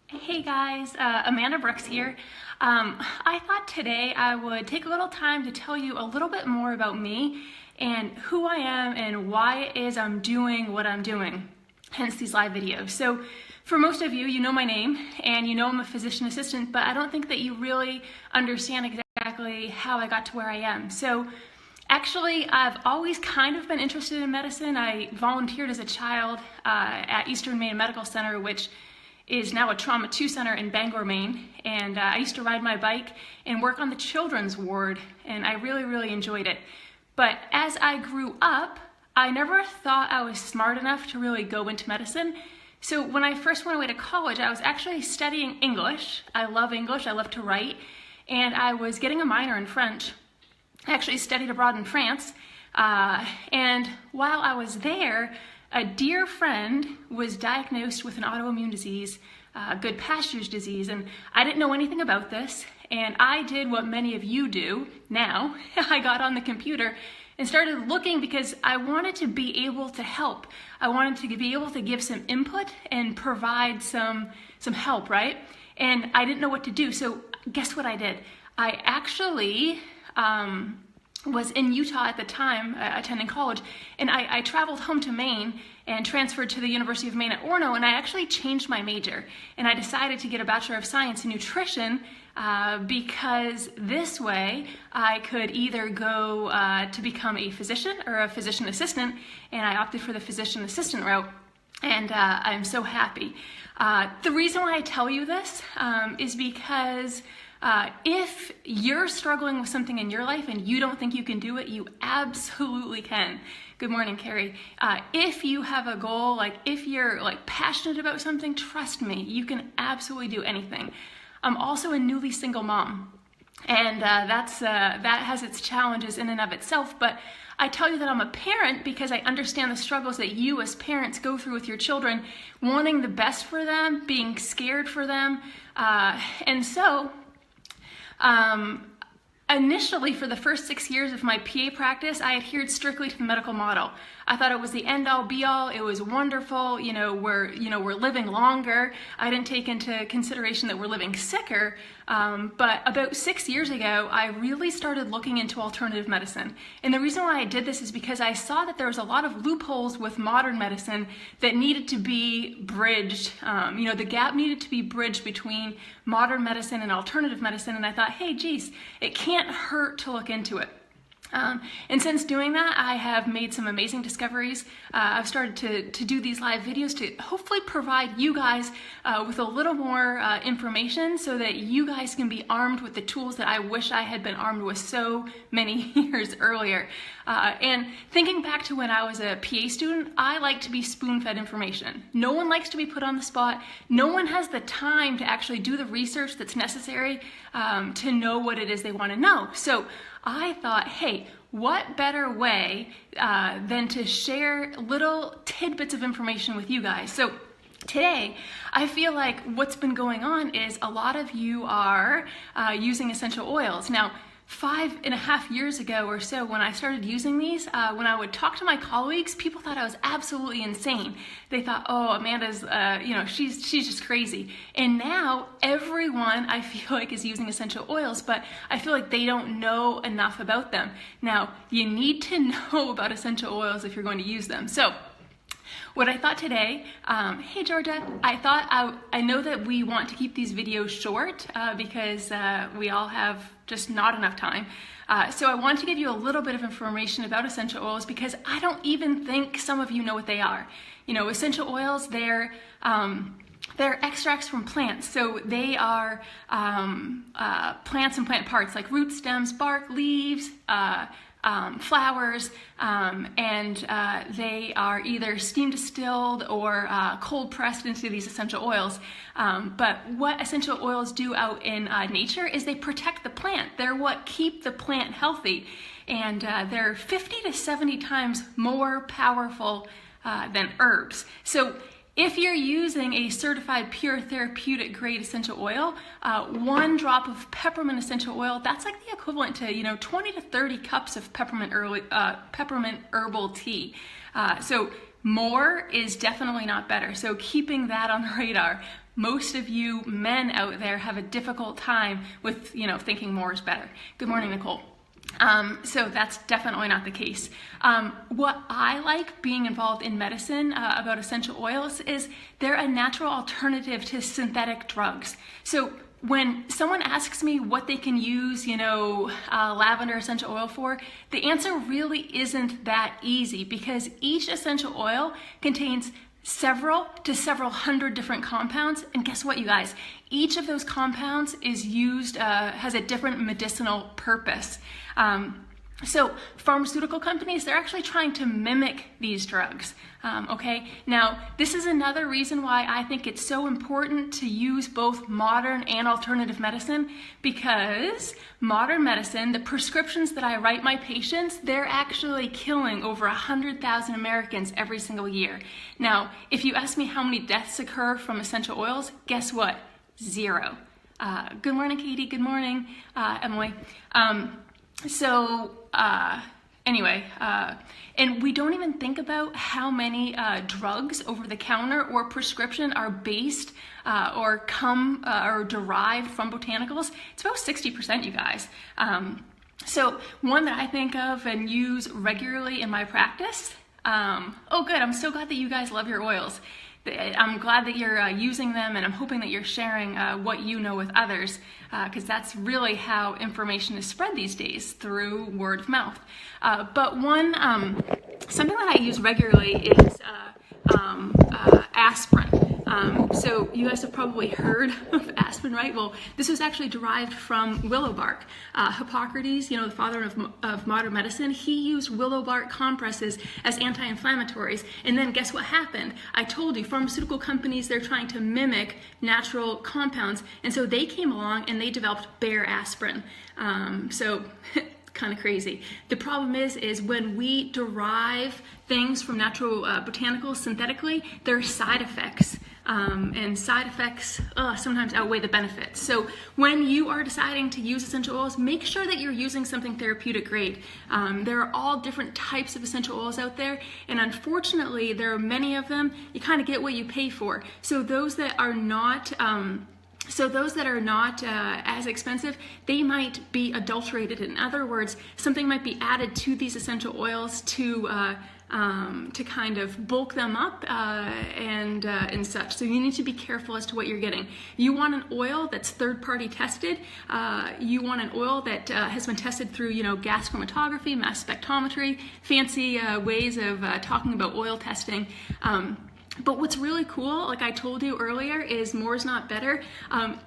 Hey guys, Amanda Brooks here. I thought today I would take a little time to tell you a little bit more about me and who I am and why it is I'm doing what I'm doing, hence these live videos. So for most of you, you know my name and you know I'm a physician assistant, but I don't think that you really understand exactly how I got to where I am. So actually, I've always kind of been interested in medicine. I volunteered as a child at Eastern Maine Medical Center, which is now a Trauma 2 center in Bangor, Maine. And I used to ride my bike and work on the children's ward, and I really enjoyed it. But as I grew up, I never thought I was smart enough to really go into medicine. So when I first went away to college, I was actually studying English. I love English, I love to write, and I was getting a minor in French. I actually studied abroad in France, and while I was there, a dear friend was diagnosed with an autoimmune disease, Goodpasture's disease, and I didn't know anything about this, and I did what many of you do now. I got on the computer and started looking because I wanted to be able to help. I wanted to be able to give some input and provide some help, right? And I didn't know what to do, so guess what I did? I actually was in Utah at the time, attending college, and I traveled home to Maine and transferred to the University of Maine at Orono, and I actually changed my major, and I decided to get a Bachelor of Science in Nutrition because this way I could either go to become a physician or a physician assistant, and I opted for the physician assistant route, and I'm so happy. The reason why I tell you this is because if you're struggling with something in your life and you don't think you can do it, you absolutely can. Good morning, Carrie. If you have a goal, if you're passionate about something, trust me, you can absolutely do anything. I'm also a newly single mom, and that has its challenges in and of itself, but I tell you that I'm a parent because I understand the struggles that you as parents go through with your children, wanting the best for them, being scared for them, and so initially, for the first 6 years of my PA practice, I adhered strictly to the medical model. I thought it was the end-all, be-all. It was wonderful. We're living longer. I didn't take into consideration that we're living sicker. But about 6 years ago, I really started looking into alternative medicine. And the reason why I did this is because I saw that there was a lot of loopholes with modern medicine that needed to be bridged. The gap needed to be bridged between modern medicine and alternative medicine. And I thought, hey, geez, it can't hurt to look into it. And since doing that, I have made some amazing discoveries. I've started to do these live videos to hopefully provide you guys with a little more information so that you guys can be armed with the tools that I wish I had been armed with so many years earlier. And thinking back to when I was a PA student, I like to be spoon-fed information. No one likes to be put on the spot. No one has the time to actually do the research that's necessary to know what it is they want to know. So I thought, hey, what better way than to share little tidbits of information with you guys? So today, I feel like what's been going on is a lot of you are using essential oils. Now, 5.5 years ago or so, when I started using these, when I would talk to my colleagues, people thought I was absolutely insane. They thought, oh, Amanda's, she's just crazy. And now everyone, I feel like, is using essential oils, but I feel like they don't know enough about them. Now, you need to know about essential oils if you're going to use them. So what I thought today, hey Georgia, I know that we want to keep these videos short because we all have just not enough time. So I want to give you a little bit of information about essential oils because I don't even think some of you know what they are. Essential oils, they're extracts from plants. So they are plants and plant parts like root stems, bark, leaves, flowers, and they are either steam distilled or cold pressed into these essential oils. But what essential oils do out in nature is they protect the plant. They're what keep the plant healthy, and they're 50 to 70 times more powerful than herbs. So if you're using a certified pure therapeutic grade essential oil, 1 drop of peppermint essential oil, that's like the equivalent to 20 to 30 cups of peppermint herbal tea. So more is definitely not better. So keeping that on the radar. Most of you men out there have a difficult time with, thinking more is better. Good morning, Nicole. So that's definitely not the case. What I like being involved in medicine about essential oils is they're a natural alternative to synthetic drugs. So when someone asks me what they can use, lavender essential oil for, the answer really isn't that easy, because each essential oil contains several hundred different compounds. And guess what, you guys? Each of those compounds is used, has a different medicinal purpose. So pharmaceutical companies, they're actually trying to mimic these drugs. Okay, now this is another reason why I think it's so important to use both modern and alternative medicine, because modern medicine, the prescriptions that I write my patients, they're actually killing over 100,000 Americans every single year. Now, if you ask me how many deaths occur from essential oils, guess what? 0. Good morning, Katie. Good morning, Emily. And we don't even think about how many drugs over the counter or prescription are based or derived from botanicals. It's about 60%, you guys. So one that I think of and use regularly in my practice. Oh, good. I'm so glad that you guys love your oils. I'm glad that you're using them, and I'm hoping that you're sharing what you know with others, because that's really how information is spread these days, through word of mouth. But something that I use regularly is aspirin. So you guys have probably heard of aspirin, right? Well, this was actually derived from willow bark. Hippocrates, the father of modern medicine, he used willow bark compresses as anti-inflammatories. And then guess what happened? I told you, pharmaceutical companies, they're trying to mimic natural compounds. And so they came along and they developed Bayer aspirin. Kind of crazy. The problem is when we derive things from natural botanicals synthetically, there are side effects. And side effects sometimes outweigh the benefits. So when you are deciding to use essential oils, make sure that you're using something therapeutic grade. There are all different types of essential oils out there, and unfortunately there are many of them. You kind of get what you pay for. So those that are not as expensive, they might be adulterated. In other words, something might be added to these essential oils to kind of bulk them up and such. So you need to be careful as to what you're getting. You want an oil that's third-party tested. You want an oil that has been tested through, gas chromatography, mass spectrometry, fancy ways of talking about oil testing. But what's really cool, like I told you earlier, is more is not better.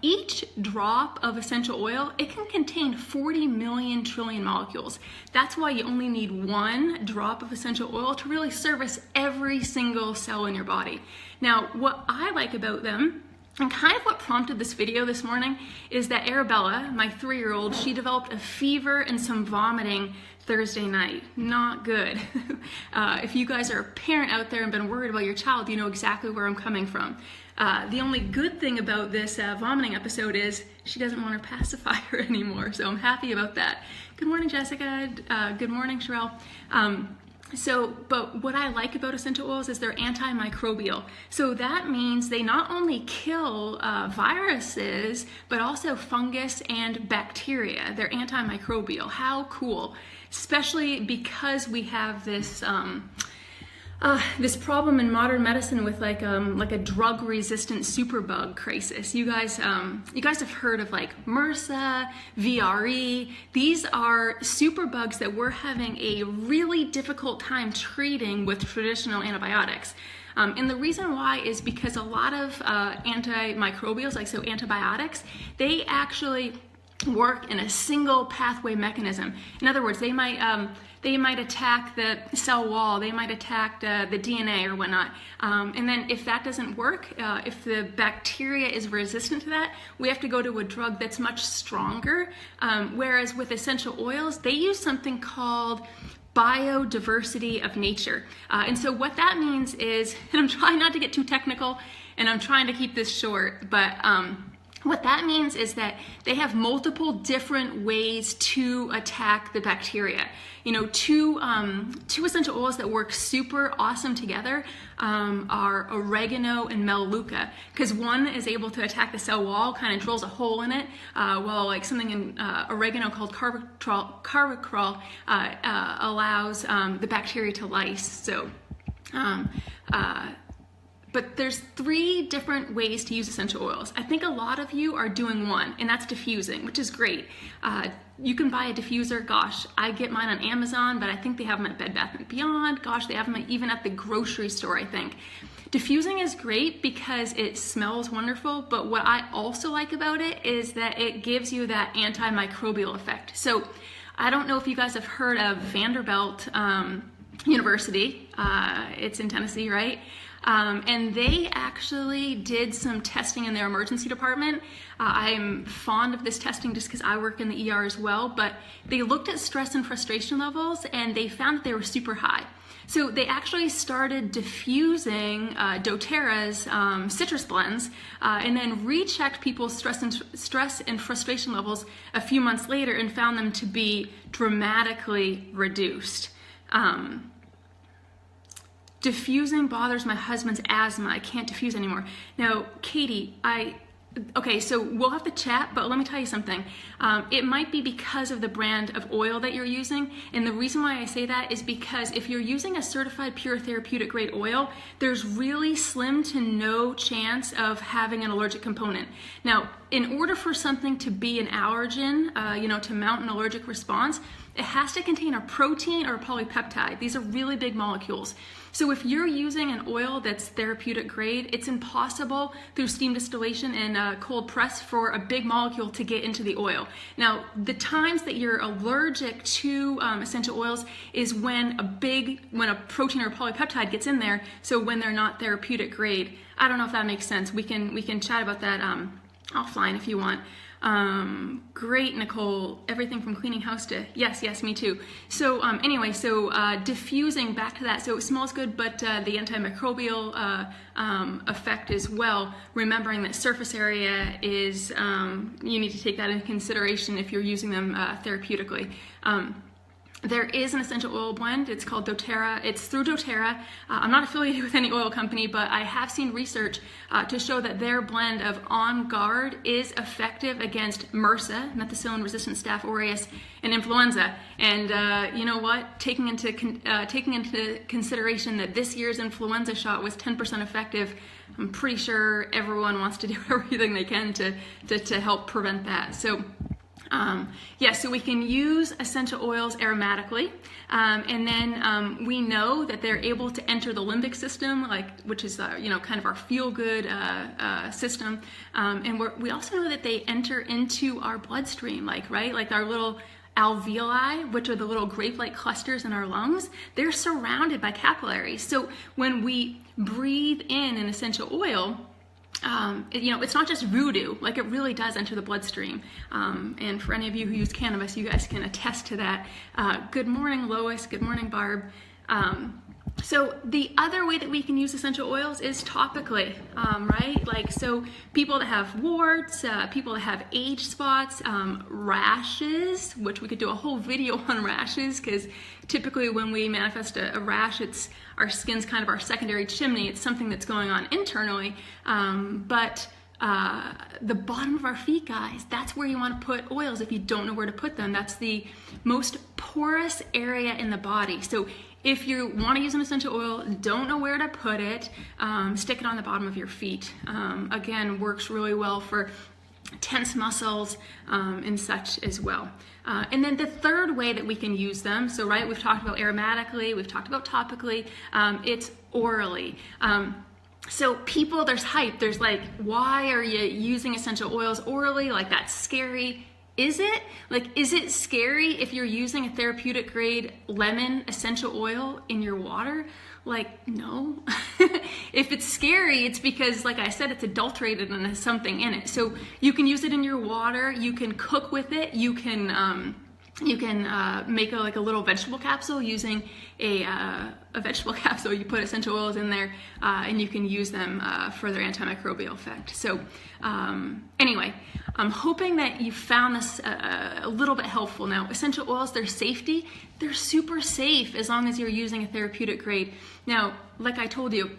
Each drop of essential oil, it can contain 40 million trillion molecules. That's why you only need one drop of essential oil to really service every single cell in your body. Now, what I like about them, and kind of what prompted this video this morning, is that Arabella, my 3-year-old, she developed a fever and some vomiting Thursday night. Not good. If you guys are a parent out there and been worried about your child, you know exactly where I'm coming from. The only good thing about this vomiting episode is she doesn't want her pacifier anymore, so I'm happy about that. Good morning, Jessica. Good morning, Sherelle. But what I like about essential oils is they're antimicrobial. So that means they not only kill viruses, but also fungus and bacteria. They're antimicrobial. How cool. Especially because we have this this problem in modern medicine with like a drug-resistant superbug crisis. You guys have heard of like MRSA, VRE. These are superbugs that we're having a really difficult time treating with traditional antibiotics. And the reason why is because a lot of antimicrobials, like so antibiotics, they actually work in a single pathway mechanism. In other words, they might attack the cell wall, they might attack the DNA or whatnot. And then if that doesn't work, if the bacteria is resistant to that, we have to go to a drug that's much stronger. Whereas with essential oils, they use something called biodiversity of nature. And so what that means is, and I'm trying not to get too technical, and I'm trying to keep this short, but What that means is that they have multiple different ways to attack the bacteria. You know, two essential oils that work super awesome together are oregano and melaleuca, because one is able to attack the cell wall, kind of drills a hole in it, while like something in oregano called carvacrol allows the bacteria to lyse. So. But there's 3 different ways to use essential oils. I think a lot of you are doing one, and that's diffusing, which is great. You can buy a diffuser. Gosh, I get mine on Amazon, but I think they have them at Bed Bath & Beyond. Gosh, they have them even at the grocery store, I think. Diffusing is great because it smells wonderful, but what I also like about it is that it gives you that antimicrobial effect. So I don't know if you guys have heard of Vanderbilt University. It's in Tennessee, right? And they actually did some testing in their emergency department. I'm fond of this testing just because I work in the ER as well, but they looked at stress and frustration levels and they found that they were super high. So they actually started diffusing doTERRA's citrus blends and then rechecked people's stress and frustration levels a few months later and found them to be dramatically reduced. Diffusing bothers my husband's asthma. I can't diffuse anymore. Now, Katie, okay, so we'll have to chat, but let me tell you something. It might be because of the brand of oil that you're using, and the reason why I say that is because if you're using a certified pure therapeutic grade oil, there's really slim to no chance of having an allergic component. Now, in order for something to be an allergen, to mount an allergic response, it has to contain a protein or a polypeptide. These are really big molecules. So if you're using an oil that's therapeutic grade, it's impossible through steam distillation and cold press for a big molecule to get into the oil. Now, the times that you're allergic to essential oils is when a protein or a polypeptide gets in there, so when they're not therapeutic grade. I don't know if that makes sense. We can chat about that offline if you want. Great, Nicole. Everything from cleaning house to yes, me too. So anyway, diffusing, back to that. So it smells good, but the antimicrobial effect as well. Remembering that surface area is you need to take that into consideration if you're using them therapeutically. There is an essential oil blend. It's called doTERRA. It's through doTERRA. I'm not affiliated with any oil company, but I have seen research to show that their blend of On Guard is effective against MRSA, methicillin-resistant Staph aureus, and influenza. And you know what? Taking into consideration that this year's influenza shot was 10% effective, I'm pretty sure everyone wants to do everything they can to help prevent that. So. So we can use essential oils aromatically, and then we know that they're able to enter the limbic system, which is kind of our feel-good system, and we also know that they enter into our bloodstream, like our little alveoli, which are the little grape-like clusters in our lungs. They're surrounded by capillaries. So when we breathe in an essential oil, it's not just voodoo, like it really does enter the bloodstream. And for any of you who use cannabis, you guys can attest to that. Good morning, Lois. Good morning, Barb. So the other way that we can use essential oils is topically, right? So people that have warts, people that have age spots, rashes, which we could do a whole video on rashes, because typically when we manifest a rash, our skin's kind of our secondary chimney. It's something that's going on internally, but the bottom of our feet, guys, that's where you want to put oils if you don't know where to put them. That's the most porous area in the body. So if you want to use an essential oil, don't know where to put it, stick it on the bottom of your feet. Again, works really well for tense muscles and such as well. And then the third way that we can use them, so we've talked about aromatically, we've talked about topically, it's orally. So people, there's hype, there's why are you using essential oils orally? That's scary. Is it? Is it scary if you're using a therapeutic grade lemon essential oil in your water? No. If it's scary, it's because, like I said, it's adulterated and has something in it. So you can use it in your water, you can cook with it, you can You can make like a little vegetable capsule using a vegetable capsule. You put essential oils in there, and you can use them for their antimicrobial effect. So anyway, I'm hoping that you found this a little bit helpful. Now, essential oils, their safety, they're super safe as long as you're using a therapeutic grade. Now, like I told you,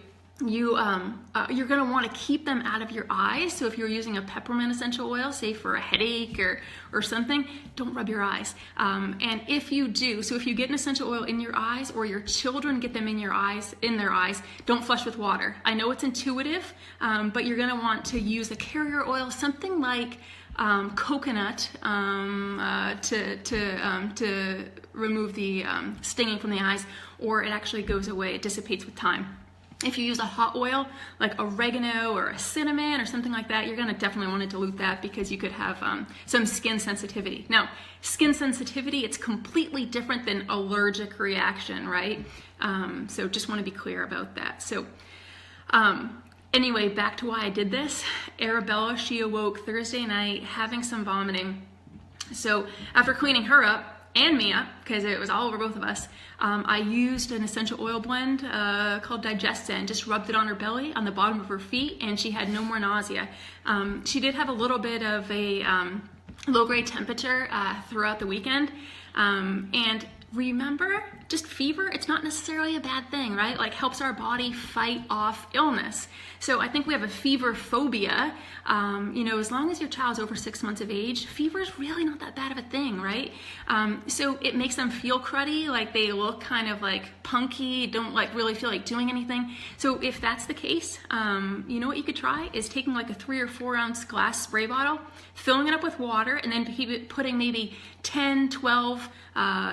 you're going to want to keep them out of your eyes. So if you're using a peppermint essential oil, say for a headache or something, don't rub your eyes. And if you do, so if you get an essential oil in your eyes, or your children get them in their eyes, don't flush with water. I know it's intuitive, but you're going to want to use a carrier oil, something like coconut, to remove the stinging from the eyes, or it actually goes away. It dissipates with time. If you use a hot oil like oregano or a cinnamon or something like that, you're going to definitely want to dilute that, because you could have some skin sensitivity. Now, skin sensitivity, it's completely different than allergic reaction, right? So just want to be clear about that. So anyway, back to why I did this. Arabella, she awoke Thursday night having some vomiting. So after cleaning her up, and me up, because it was all over both of us, I used an essential oil blend called Digesta, and just rubbed it on her belly, on the bottom of her feet, and she had no more nausea. She did have a little bit of a low-grade temperature throughout the weekend, and remember, just fever, it's not necessarily a bad thing, right? Like, helps our body fight off illness. So I think we have a fever phobia. As long as your child's over 6 months of age, fever is really not that bad of a thing, right? So it makes them feel cruddy, like they look kind of like punky, don't like really feel like doing anything. So if that's the case, you know what you could try is taking like a 3 or 4 ounce glass spray bottle, filling it up with water, and then putting maybe 10, 12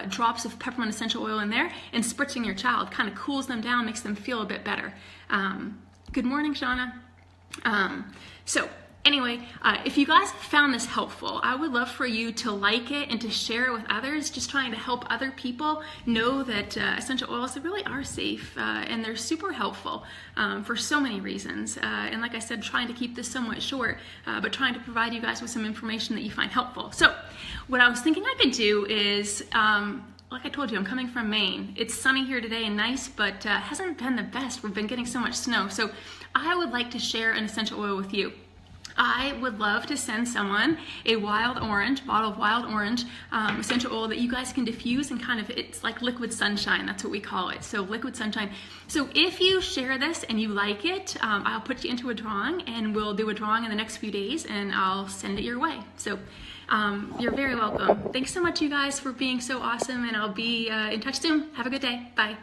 drops of peppermint essential oil in there, and spritzing your child. Kind of cools them down, makes them feel a bit better. Good morning, Shauna. So anyway, if you guys found this helpful, I would love for you to like it and to share it with others, just trying to help other people know that essential oils, they really are safe, and they're super helpful for so many reasons. And like I said, trying to keep this somewhat short, but trying to provide you guys with some information that you find helpful. So what I was thinking I could do is, like I told you, I'm coming from Maine. It's sunny here today and nice, but hasn't been the best. We've been getting so much snow. So I would like to share an essential oil with you. I would love to send someone a wild orange, bottle of wild orange essential oil that you guys can diffuse, and kind of, it's like liquid sunshine, that's what we call it. So liquid sunshine. So if you share this and you like it, I'll put you into a drawing, and we'll do a drawing in the next few days, and I'll send it your way. So you're very welcome. Thanks so much, you guys, for being so awesome, and I'll be in touch soon. Have a good day. Bye.